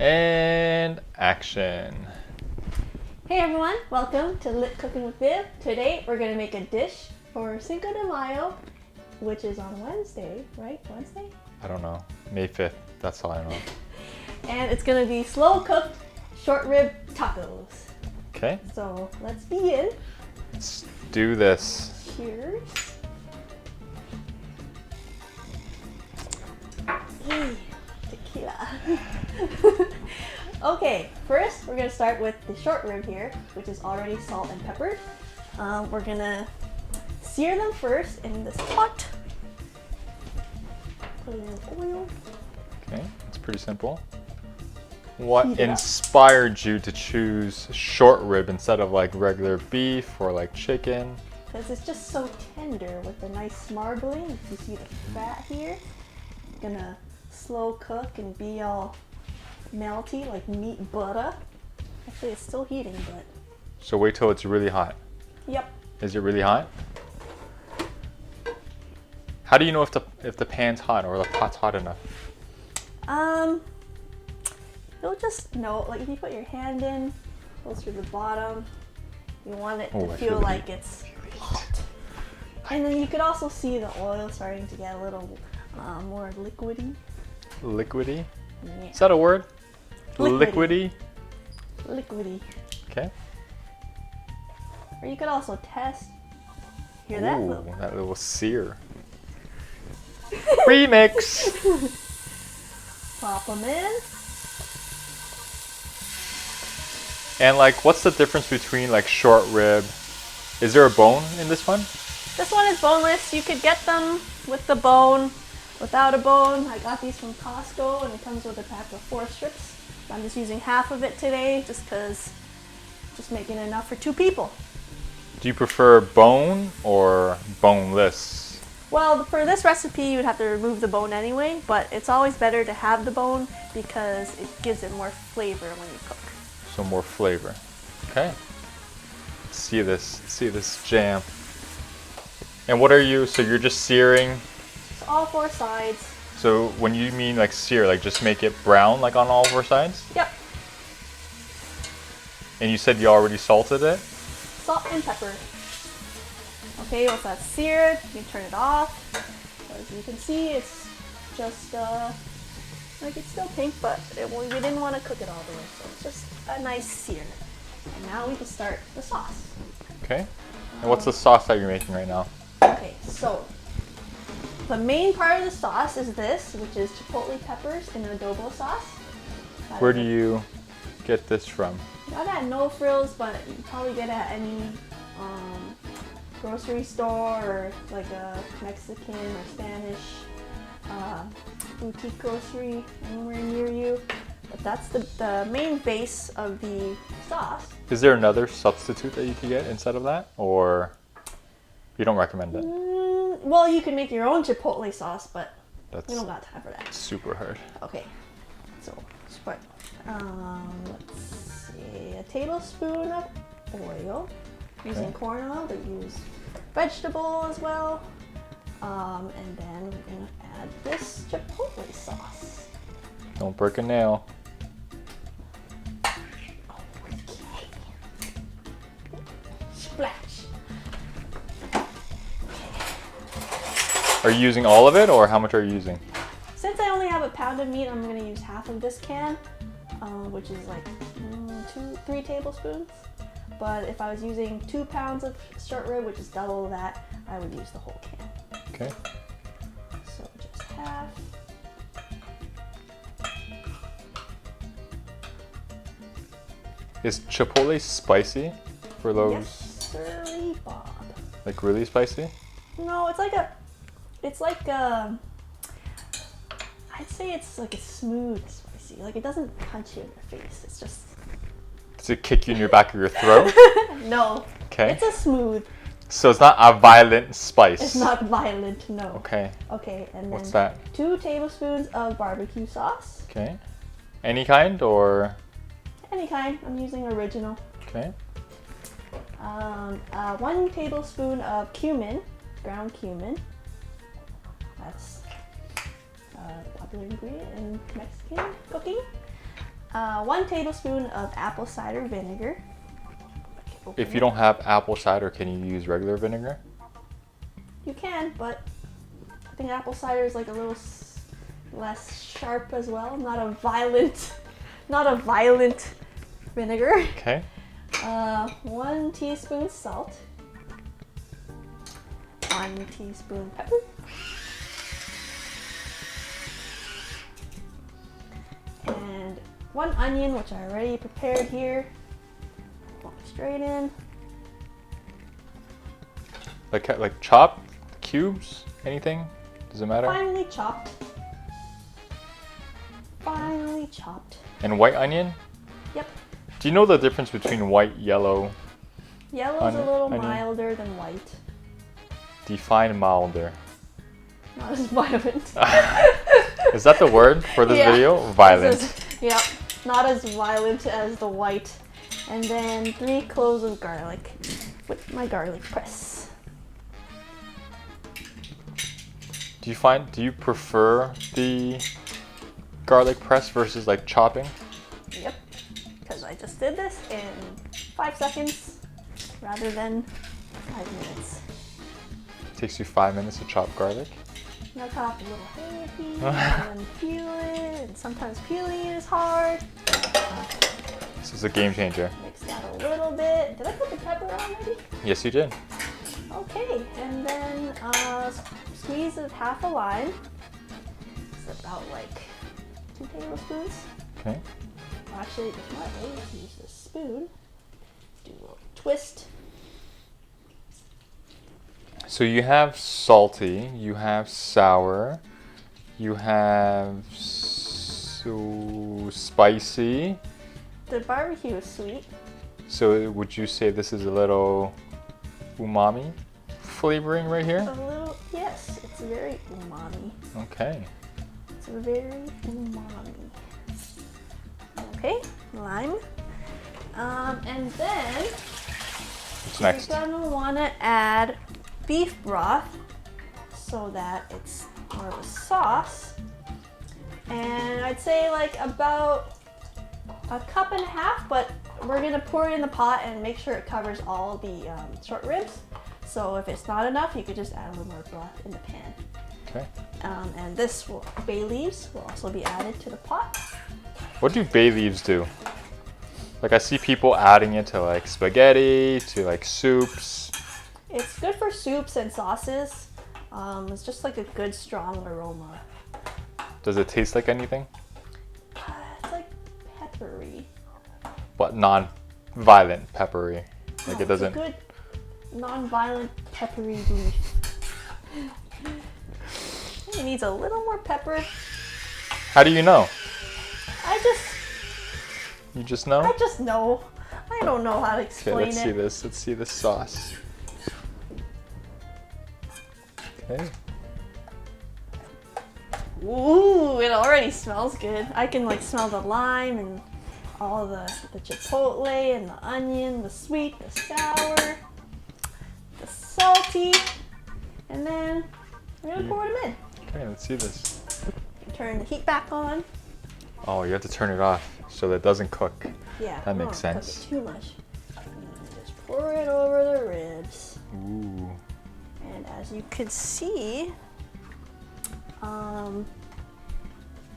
And action. Hey everyone, welcome to Lit Cooking with Viv. Today we're going to make a dish for Cinco de Mayo, which is on Wednesday, right? Wednesday? I don't know. May 5th. That's all I know. And it's going to be slow cooked short rib tacos. Okay. So let's begin. Let's do this. Cheers. Yay, tequila. Okay, first we're going to start with the short rib here, which is already salt and peppered. We're going to sear them first in this pot. Put in oil. Okay, it's pretty simple. What inspired you to choose short rib instead of like regular beef or like chicken? Because it's just so tender with a nice marbling. If you see the fat here, it's gonna slow cook and be all melty like meat butter. Actually, it's still heating, but. So wait till it's really hot. Yep. Is it really hot? How do you know if the pan's hot or the pot's hot enough? You'll just know, like if you put your hand in, goes through the bottom, you want it to feel like it's hot. And then you could also see the oil starting to get a little more liquidy. Liquidy? Yeah. Is that a word? Liquidy. Liquidy? Liquidy. Okay. Or you could also test. Hear Ooh, that? that little sear. Remix! Pop them in. And like, what's the difference between like short rib? Is there a bone in this one? This one is boneless. You could get them with the bone, without a bone. I got these from Costco and it comes with a pack of 4 strips. I'm just using half of it today just because just making enough for 2 people. Do you prefer bone or boneless? Well, for this recipe you would have to remove the bone anyway, but it's always better to have the bone because it gives it more flavor when you cook. So more flavor. Okay. See this jam. And what are you, so you're just searing? Just all 4 sides. So when you mean like sear, like just make it brown like on all 4 sides? Yep. And you said you already salted it? Salt and pepper. Okay, once that's seared, you can turn it off. As you can see, it's just like it's still pink, but we didn't want to cook it all the way, so it's just a nice sear. And now we can start the sauce. Okay. And what's the sauce that you're making right now? Okay, so the main part of the sauce is this, which is chipotle peppers in adobo sauce. Where do you get this from? Not at No Frills, but you can probably get it at any grocery store or like a Mexican or Spanish boutique grocery anywhere near you. But that's the main base of the sauce. Is there another substitute that you could get instead of that? Or you don't recommend it? Well, you can make your own chipotle sauce, but we don't got time for that. Super hard. Okay, so let's see, a tablespoon of oil. Using corn oil, but use vegetable as well. And then we're gonna add this chipotle sauce. Don't break a nail. Okay. Splash. Are you using all of it, or how much are you using? Since I only have a pound of meat, I'm gonna use half of this can, which is like 3 tablespoons. But if I was using 2 pounds of short rib, which is double that, I would use the whole can. Okay. So just half. Is chipotle spicy for those? Yes, sirree, Bob. Like really spicy? No, it's like I'd say it's like a smooth spicy. Like it doesn't punch you in the face. It's just. Does it kick you in your back of your throat? No. Okay. It's a smooth. So it's not a violent spice. It's not violent, no. Okay. Okay, and then What's that? 2 tablespoons of barbecue sauce. Okay. Any kind or? Any kind. I'm using original. Okay. 1 tablespoon of cumin, ground cumin. That's a popular ingredient in Mexican cooking. 1 tablespoon of apple cider vinegar. If you don't have apple cider, can you use regular vinegar? You can, but I think apple cider is like a little less sharp as well. Not a violent vinegar. Okay. 1 teaspoon salt. 1 teaspoon pepper. And 1 onion, which I already prepared here. Walk straight in. Like chopped cubes? Anything? Does it matter? Finely chopped. Finely chopped. And white onion? Yep. Do you know the difference between white, yellow? Yellow's a little onion? milder than white. Define milder. Not as violent. Is that the word for this video? Violent. Yep. Not as violent as the white. And then 3 cloves of garlic with my garlic press. Do you prefer the garlic press versus like chopping? Yep. Because I just did this in 5 seconds rather than 5 minutes. Takes you 5 minutes to chop garlic. Now chop a little heavy and then peel it. And sometimes peeling it is hard. This is a game changer. Mix that a little bit. Did I put the pepper on already? Yes, you did. Okay, and then squeeze of half a lime. It's about like 2 tablespoons. Okay. Actually, if not, let's use a spoon. Do a little twist. So you have salty, you have sour, you have so spicy. The barbecue is sweet. So would you say this is a little umami flavoring right here? A little, yes, it's very umami. Okay. It's very umami. Okay, lime. And then What's next? you're gonna wanna add beef broth so that it's more of a sauce. And I'd say like about 1.5 cups, but we're gonna pour it in the pot and make sure it covers all the short ribs. So if it's not enough, you could just add a little more broth in the pan. Okay. And this bay leaves will also be added to the pot. What do bay leaves do? Like I see people adding it to like spaghetti, to like soups. It's good for soups and sauces. It's just like a good strong aroma. Does it taste like anything? It's like peppery. But non-violent peppery. Like No, it doesn't. It's a good non-violent peppery leaf. It needs a little more pepper. How do you know? You I just know? just know. I don't know how to Okay, explain let's see it. this. Let's see the sauce. Okay. Ooh, it already smells good. I can like smell the lime and all the chipotle and the onion, the sweet, the sour, the salty, and then we're gonna pour them in. Okay, let's see this. Turn the heat back on. Oh, you have to turn it off so that it doesn't cook. Yeah, That we makes don't wanna sense. cook it too much. And just pour it over the ribs. Ooh. And as you can see,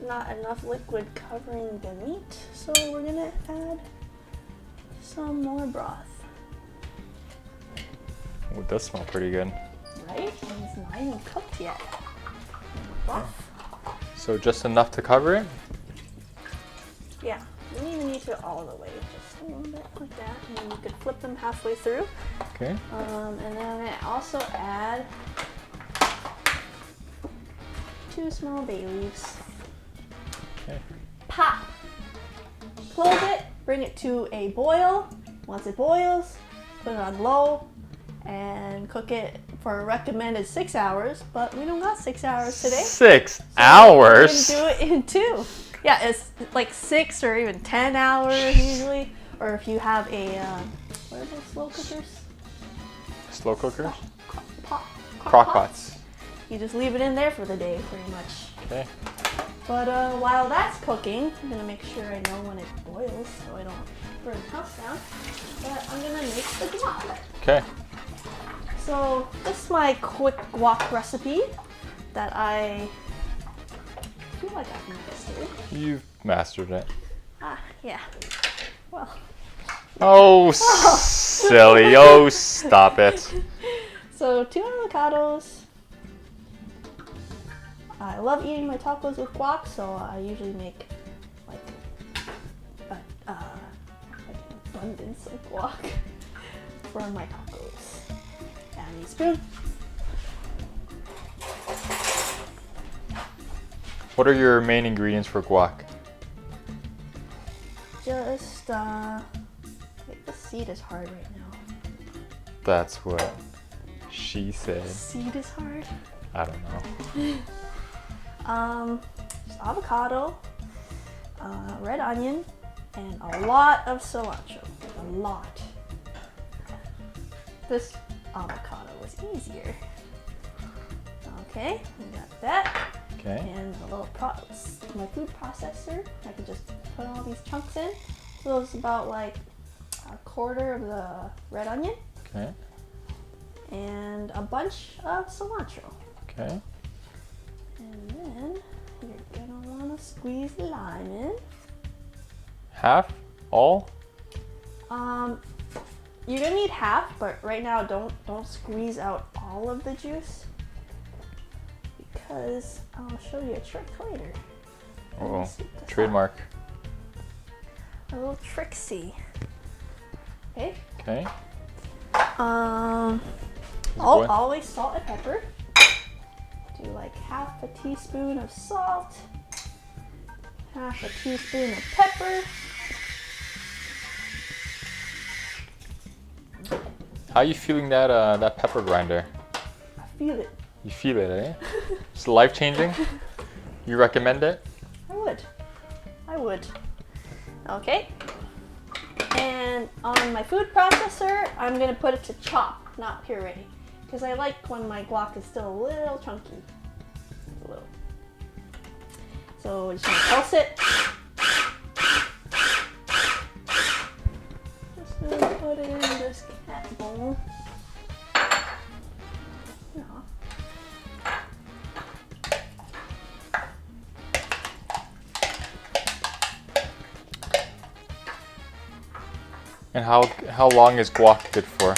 not enough liquid covering the meat, so we're gonna add some more broth. Ooh, it does smell pretty good. Right? And it's not even cooked yet. Broth. So just enough to cover it? Yeah, you don't even need to all the way, just a little bit like that, and then you could flip them halfway through. Okay. And then I also add 2 small bay leaves. Okay. Pop! Close it, bring it to a boil. Once it boils, put it on low and cook it for a recommended 6 hours, but we don't got 6 hours today. 6 hours? You can do it in 2. Yeah, it's like 6 or even 10 hours usually. Or if you have a, what are those slow cookers? Slow cookers? Crock Crock pots. You just leave it in there for the day, pretty much. Okay. But while that's cooking, I'm gonna make sure I know when it boils so I don't burn the house down. But I'm gonna make the guac. Okay. So this is my quick guac recipe that I feel like I've mastered. You've mastered it. Ah, yeah. Well. Oh, silly. Oh, stop it. So 2 avocados. I love eating my tacos with guac, so I usually make like an abundance of guac for my tacos. And a spoon. What are your main ingredients for guac? Just wait, the seed is hard right now. That's what she said. Seed is hard. I don't know. Just avocado, red onion, and a lot of cilantro. A lot. This avocado was easier. Okay, we got that. Okay. And a little my food processor. I can just put all these chunks in. So it's about like a quarter of the red onion. Okay. And a bunch of cilantro. Okay. And then you're gonna wanna squeeze the lime in. Half? All? You're gonna need half, but right now don't squeeze out all of the juice because I'll show you a trick later. Oh, trademark. A little tricksy. Okay. Okay. Always salt and pepper. Do like half a teaspoon of salt, half a teaspoon of pepper. How are you feeling that pepper grinder? I feel it. You feel it, eh? It's life changing. You recommend it? I would. Okay. And on my food processor, I'm gonna put it to chop, not puree, because I like when my guac is still a little chunky. A little. So just gonna pulse it. Just gonna put it in this cat bowl. Yeah. And how long is guac good for?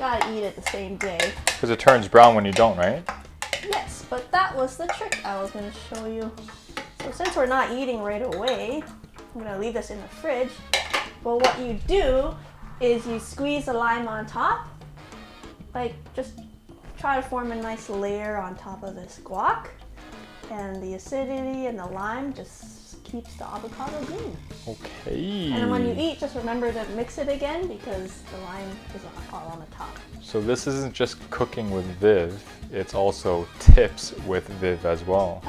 Gotta eat it the same day. Because it turns brown when you don't, right? Yes, but that was the trick I was gonna show you. So since we're not eating right away, I'm gonna leave this in the fridge. But what you do is you squeeze the lime on top. Like, just try to form a nice layer on top of this guac. And the acidity and the lime just keeps the avocado green. Okay. And when you eat, just remember to mix it again because the lime is all on the top. So this isn't just cooking with Viv, it's also tips with Viv as well.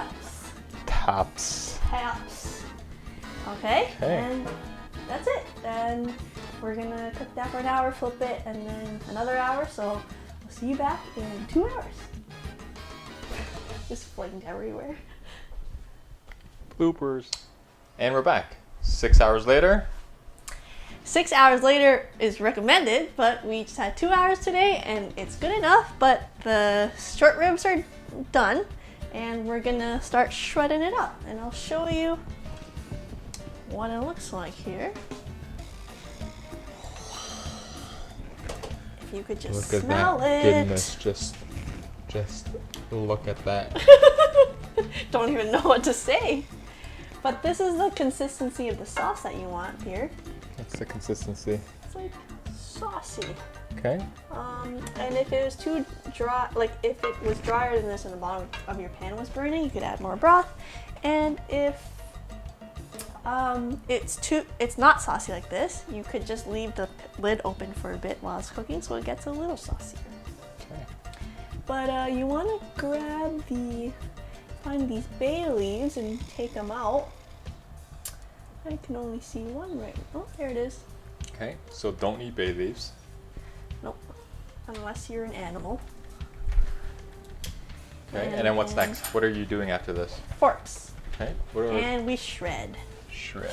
Taps. Okay, and that's it. Then we're gonna cook that for an hour, flip it, and then another hour. So we'll see you back in 2 hours. Just flinged everywhere. Bloopers. And we're back. 6 hours later. 6 hours later is recommended, but we just had 2 hours today and it's good enough, but the short ribs are done and we're gonna start shredding it up and I'll show you what it looks like here. If you could just smell it. Goodness, just look at that. Don't even know what to say. But this is the consistency of the sauce that you want here. What's the consistency? It's like saucy. Okay. And if it was too dry, like if it was drier than this and the bottom of your pan was burning, you could add more broth. And if it's not saucy like this, you could just leave the lid open for a bit while it's cooking so it gets a little saucier. Okay. But you want to find these bay leaves and take them out. I can only see one right now. Oh, there it is. Okay, so don't eat bay leaves. Nope, unless you're an animal. Okay, and then what's next? What are you doing after this? Forks. Okay, what are And we shred. Shred.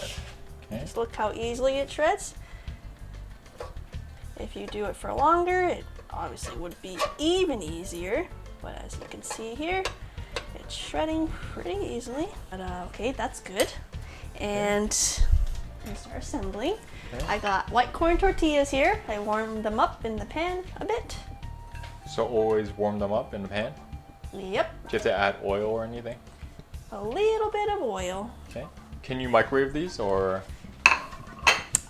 Okay. Just look how easily it shreds. If you do it for longer, it obviously would be even easier. But as you can see here, it's shredding pretty easily. But okay, that's good. And we start assembling. Okay. I got white corn tortillas here. I warmed them up in the pan a bit. So always warm them up in the pan? Yep. Do you have to add oil or anything? A little bit of oil. Okay. Can you microwave these or?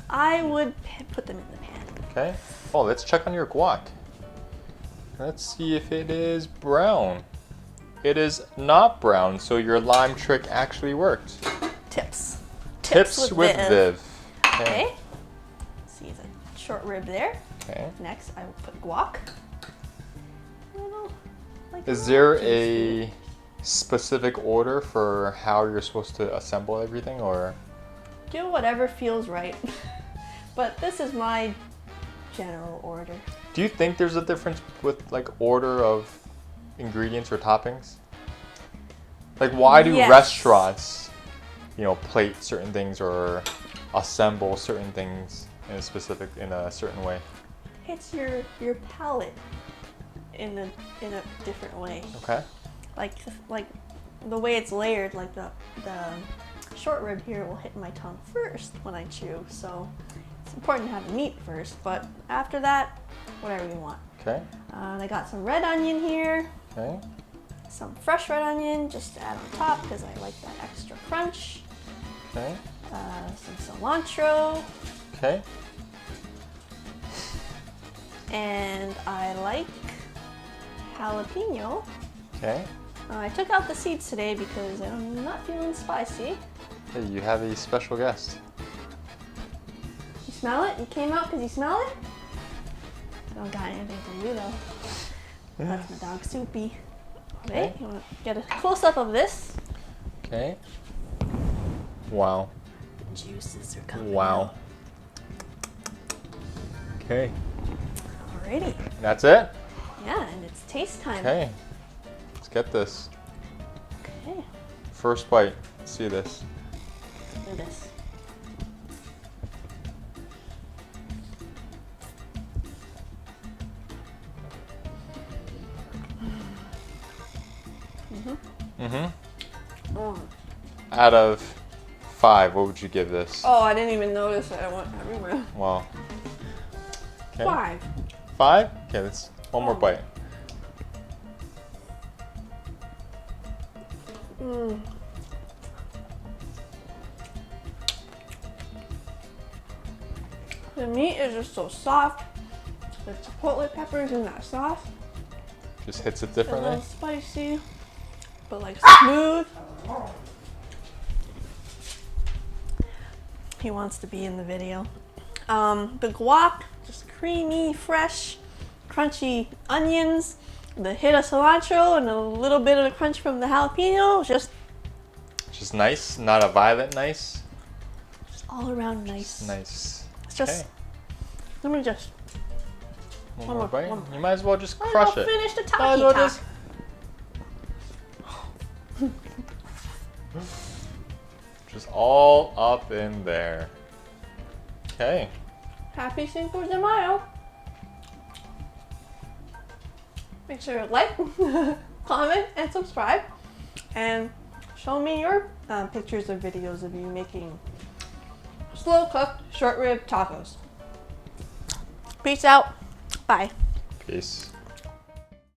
I would put them in the pan. Okay. Oh, let's check on your guac. Let's see if it is brown. It is not brown, so your lime trick actually worked. Tips. Tips with Viv. Okay. See the short rib there. Okay. Next, I will put guac. Is there a specific order for how you're supposed to assemble everything, or? Do whatever feels right. But this is my general order. Do you think there's a difference with like order of ingredients or toppings? Like why do Yes. restaurants, plate certain things or assemble certain things in a certain way? It's your palate in a different way. Okay. Like the way it's layered, like the short rib here will hit my tongue first when I chew. So it's important to have the meat first, but after that, whatever you want. Okay. I got some red onion here. Okay. Some fresh red onion just to add on top because I like that extra crunch. Okay. Some cilantro. Okay. And I like jalapeno. Okay. I took out the seeds today because I'm not feeling spicy. Hey, you have a special guest. You smell it? You came out because you smell it? I don't got anything from you though. That's my dog Soupy. Okay, you want to get a close-up of this? Okay. Wow. The juices are coming Wow. out. Okay. Alrighty. That's it? Yeah, and it's taste time. Okay. Let's get this. Okay. First bite. Let's see this. Look at this. Mm. Out of 5, what would you give this? Oh, I didn't even notice it. I went everywhere. Wow. Okay. 5. 5? Okay, let's one more bite. Mm. The meat is just so soft. The chipotle peppers in that sauce. Just hits it A differently. little spicy, but like smooth. He wants to be in the video. The guac, just creamy, fresh, crunchy onions, the hit of cilantro, and a little bit of the crunch from the jalapeno. Just Nice, not a violent nice. all around nice. Nice. It's just, Okay. let me just. One One more more, bite. one more. You might as well just I'll crush it. finish the Might as taki well talk. just all up in there. Okay. Happy Cinco De Mayo. Make sure to like, comment, and subscribe. And show me your pictures or videos of you making slow cooked short rib tacos. Peace out. Bye. Peace.